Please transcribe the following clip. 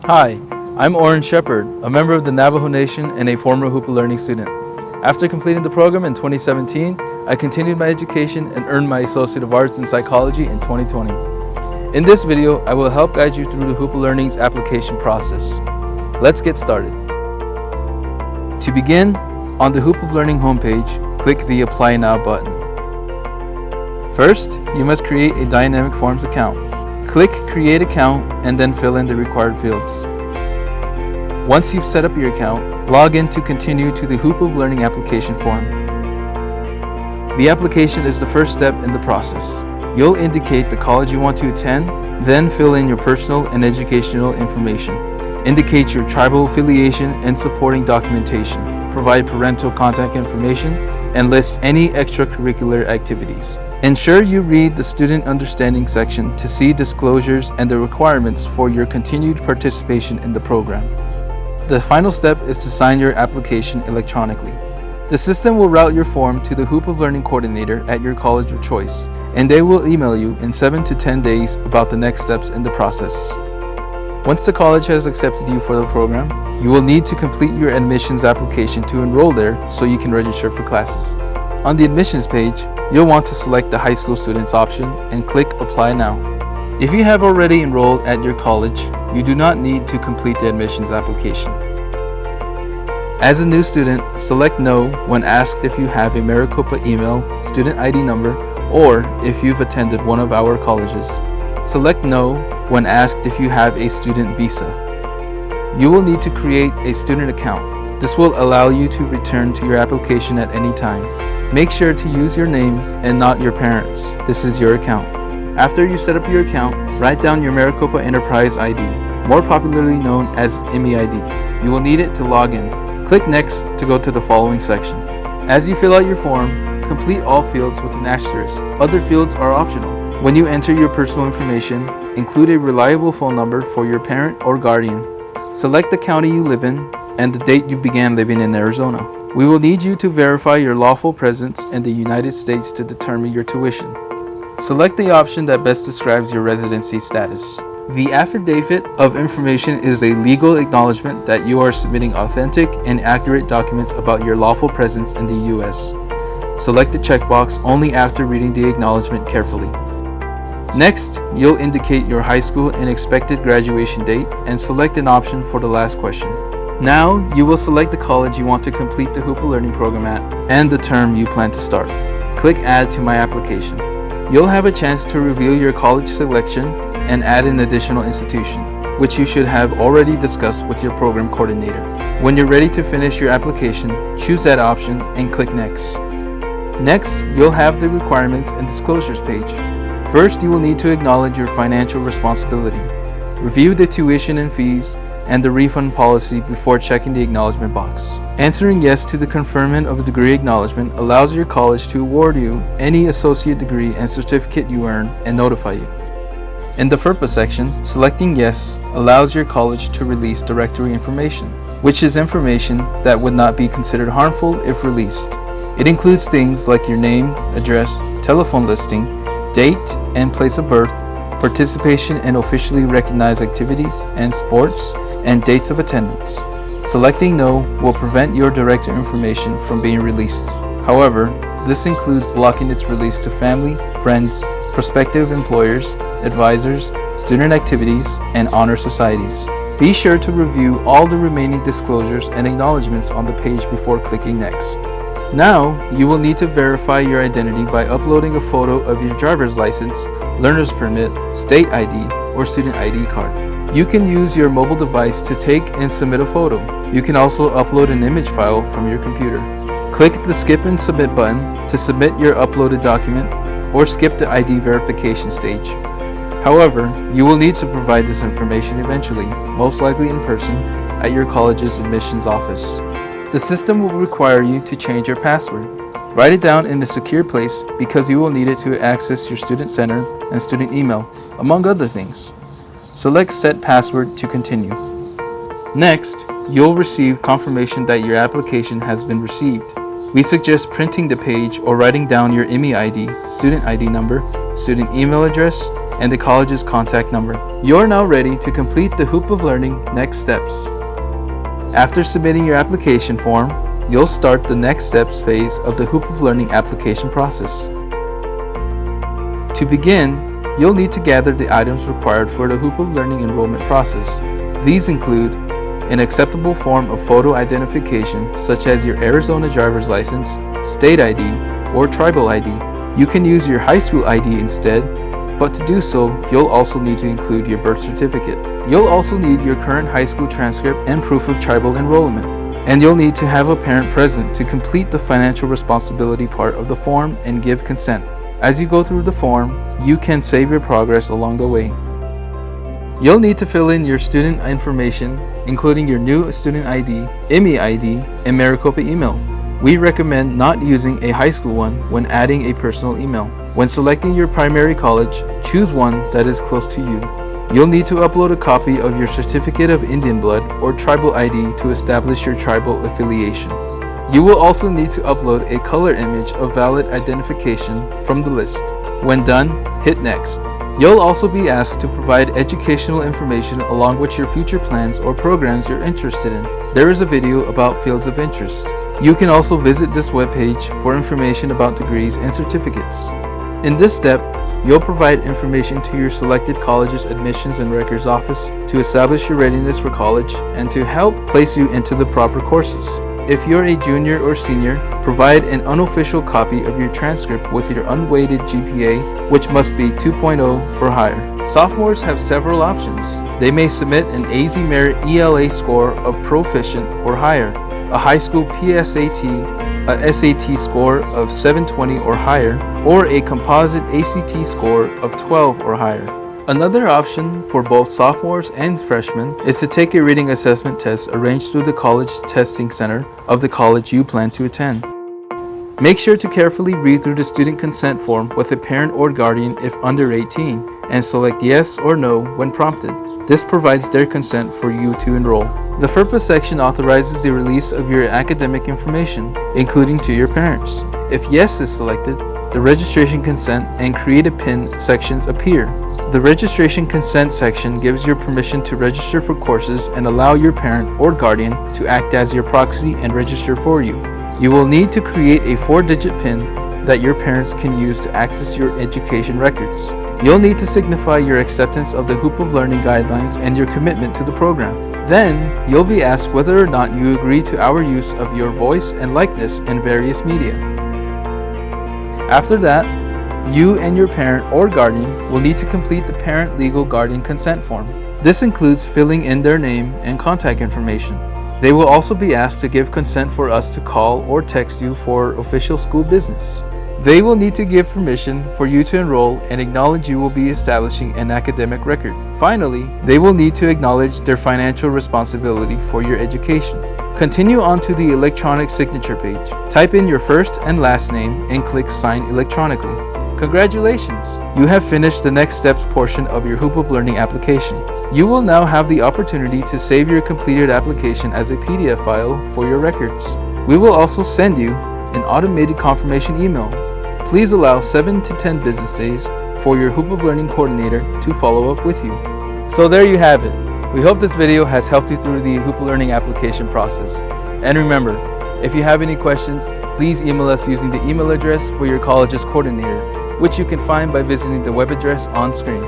Hi, I'm Oren Shepard, a member of the Navajo Nation and a former Hoop of Learning student. After completing the program in 2017, I continued my education and earned my Associate of Arts in Psychology in 2020. In this video, I will help guide you through the Hoop of Learning's application process. Let's get started. To begin, on the Hoop of Learning homepage, click the Apply Now button. First, you must create a Dynamic Forms account. Click Create Account and then fill in the required fields. Once you've set up your account, log in to continue to the Hoop of Learning application form. The application is the first step in the process. You'll indicate the college you want to attend, then fill in your personal and educational information. Indicate your tribal affiliation and supporting documentation. Provide parental contact information and list any extracurricular activities. Ensure you read the Student Understanding section to see disclosures and the requirements for your continued participation in the program. The final step is to sign your application electronically. The system will route your form to the Hoop of Learning coordinator at your college of choice, and they will email you in 7 to 10 days about the next steps in the process. Once the college has accepted you for the program, you will need to complete your admissions application to enroll there so you can register for classes. On the admissions page, you'll want to select the High School Students option and click Apply Now. If you have already enrolled at your college, you do not need to complete the admissions application. As a new student, select No when asked if you have a Maricopa email, student ID number, or if you've attended one of our colleges. Select No when asked if you have a student visa. You will need to create a student account. This will allow you to return to your application at any time. Make sure to use your name and not your parents'. This is your account. After you set up your account, write down your Maricopa Enterprise ID, more popularly known as MEID. You will need it to log in. Click Next to go to the following section. As you fill out your form, complete all fields with an asterisk. Other fields are optional. When you enter your personal information, include a reliable phone number for your parent or guardian. Select the county you live in and the date you began living in Arizona. We will need you to verify your lawful presence in the United States to determine your tuition. Select the option that best describes your residency status. The affidavit of information is a legal acknowledgement that you are submitting authentic and accurate documents about your lawful presence in the U.S. Select the checkbox only after reading the acknowledgement carefully. Next, you'll indicate your high school and expected graduation date and select an option for the last question. Now, you will select the college you want to complete the Hoop of Learning program at and the term you plan to start. Click Add to My Application. You'll have a chance to reveal your college selection and add an additional institution, which you should have already discussed with your program coordinator. When you're ready to finish your application, choose that option and click Next. Next, you'll have the Requirements and Disclosures page. First, you will need to acknowledge your financial responsibility. Review the tuition and fees and the refund policy before checking the acknowledgement box. Answering yes to the conferment of a degree acknowledgement allows your college to award you any associate degree and certificate you earn and notify you. In the FERPA section, selecting yes allows your college to release directory information, which is information that would not be considered harmful if released. It includes things like your name, address, telephone listing, date and place of birth, participation in officially recognized activities and sports, and dates of attendance. Selecting No will prevent your directory information from being released. However, this includes blocking its release to family, friends, prospective employers, advisors, student activities, and honor societies. Be sure to review all the remaining disclosures and acknowledgements on the page before clicking Next. Now, you will need to verify your identity by uploading a photo of your driver's license, learner's permit, state ID, or student ID card. You can use your mobile device to take and submit a photo. You can also upload an image file from your computer. Click the Skip and Submit button to submit your uploaded document, or skip the ID verification stage. However, you will need to provide this information eventually, most likely in person, at your college's admissions office. The system will require you to change your password. Write it down in a secure place because you will need it to access your student center and student email, among other things. Select Set Password to continue. Next, you'll receive confirmation that your application has been received. We suggest printing the page or writing down your MEID, student ID number, student email address, and the college's contact number. You're now ready to complete the Hoop of Learning next steps. After submitting your application form, you'll start the next steps phase of the Hoop of Learning application process. To begin, you'll need to gather the items required for the Hoop of Learning enrollment process. These include an acceptable form of photo identification, such as your Arizona driver's license, state ID, or tribal ID. You can use your high school ID instead, but to do so, you'll also need to include your birth certificate. You'll also need your current high school transcript and proof of tribal enrollment. And you'll need to have a parent present to complete the financial responsibility part of the form and give consent. As you go through the form, you can save your progress along the way. You'll need to fill in your student information, including your new student ID, IME ID, and Maricopa email. We recommend not using a high school one when adding a personal email. When selecting your primary college, choose one that is close to you. You'll need to upload a copy of your certificate of Indian blood or tribal ID to establish your tribal affiliation. You will also need to upload a color image of valid identification from the list. When done, hit next. You'll also be asked to provide educational information along with your future plans or programs you're interested in. There is a video about fields of interest. You can also visit this webpage for information about degrees and certificates. In this step, you'll provide information to your selected college's admissions and records office to establish your readiness for college and to help place you into the proper courses. If you're a junior or senior, provide an unofficial copy of your transcript with your unweighted GPA, which must be 2.0 or higher. Sophomores have several options. They may submit an AZ Merit ELA score of proficient or higher, a high school PSAT, a SAT score of 720 or higher, or a composite ACT score of 12 or higher. Another option for both sophomores and freshmen is to take a reading assessment test arranged through the college testing center of the college you plan to attend. Make sure to carefully read through the student consent form with a parent or guardian if under 18 and select yes or no when prompted. This provides their consent for you to enroll. The FERPA section authorizes the release of your academic information, including to your parents. If yes is selected, the registration consent and create a PIN sections appear. The registration consent section gives your permission to register for courses and allow your parent or guardian to act as your proxy and register for you. You will need to create a 4-digit PIN that your parents can use to access your education records. You'll need to signify your acceptance of the Hoop of Learning guidelines and your commitment to the program. Then, you'll be asked whether or not you agree to our use of your voice and likeness in various media. After that, you and your parent or guardian will need to complete the parent legal guardian consent form. This includes filling in their name and contact information. They will also be asked to give consent for us to call or text you for official school business. They will need to give permission for you to enroll and acknowledge you will be establishing an academic record. Finally, they will need to acknowledge their financial responsibility for your education. Continue on to the electronic signature page. Type in your first and last name and click Sign electronically. Congratulations! You have finished the next steps portion of your Hoop of Learning application. You will now have the opportunity to save your completed application as a PDF file for your records. We will also send you an automated confirmation email. Please allow 7 to 10 business days for your Hoop of Learning coordinator to follow up with you. So there you have it. We hope this video has helped you through the Hoop of Learning application process. And remember, if you have any questions, please email us using the email address for your college's coordinator, which you can find by visiting the web address on screen.